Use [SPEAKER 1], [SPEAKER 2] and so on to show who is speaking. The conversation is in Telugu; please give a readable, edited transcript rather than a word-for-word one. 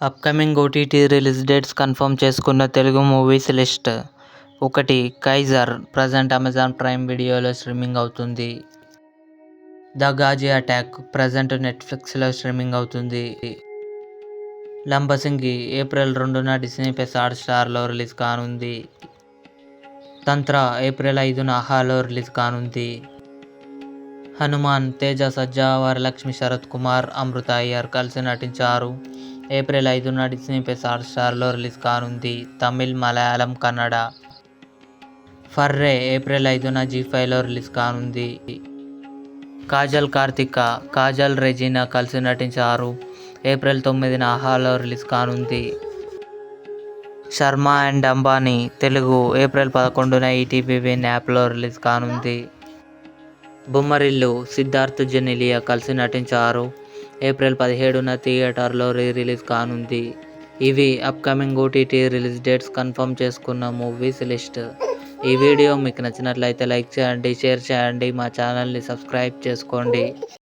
[SPEAKER 1] Upcoming OTT release dates confirm చేసుకున్న తెలుగు మూవీస్ లిస్ట్. 1. కైజర్ ప్రజెంట్ అమెజాన్ ప్రైమ్ వీడియోలో స్ట్రీమింగ్ అవుతుంది. ద గాజీ అటాక్ ప్రజెంట్ నెట్ఫ్లిక్స్లో స్ట్రీమింగ్ అవుతుంది. లంబసింగి ఏప్రిల్ 2న డిస్నీ ప్లస్ హాట్‌స్టార్లో రిలీజ్ కానుంది. తంత్ర ఏప్రిల్ 5న ఆహాలో రిలీజ్ కానుంది. హనుమాన్ తేజ సజ్జా, వరలక్ష్మి శరత్ కుమార్, అమృత అయ్యర్ కలిసి నటించారు. ఏప్రిల్ 5న డిస్నీ ప్లస్ హాట్‌స్టార్లో రిలీజ్ కానుంది. తమిళ్, మలయాళం, కన్నడ. ఫర్రే ఏప్రిల్ 5న జీ5లో రిలీజ్ కానుంది. కాజల్ కార్తిక, కాజల్ రెజీనా కలిసి నటించారు. ఏప్రిల్ 9న ఆహాలో రిలీజ్ కానుంది. శర్మ అండ్ అంబానీ తెలుగు ఏప్రిల్ 11న ఈటీవీ విన్ యాప్లో రిలీజ్ కానుంది. బొమ్మరిల్లు సిద్ధార్థ్, జెనెలియా కలిసి నటించారు. ఏప్రిల్ 17న థియేటర్లో రిలీజ్ కానుంది. ఇవి upcoming OTT release dates confirm చేసుకున్న మూవీస్ లిస్ట్. ఈ వీడియో మీకు నచ్చినట్లయితే లైక్ చేయండి, షేర్ చేయండి, మా ఛానల్ని సబ్స్క్రైబ్ చేసుకోండి.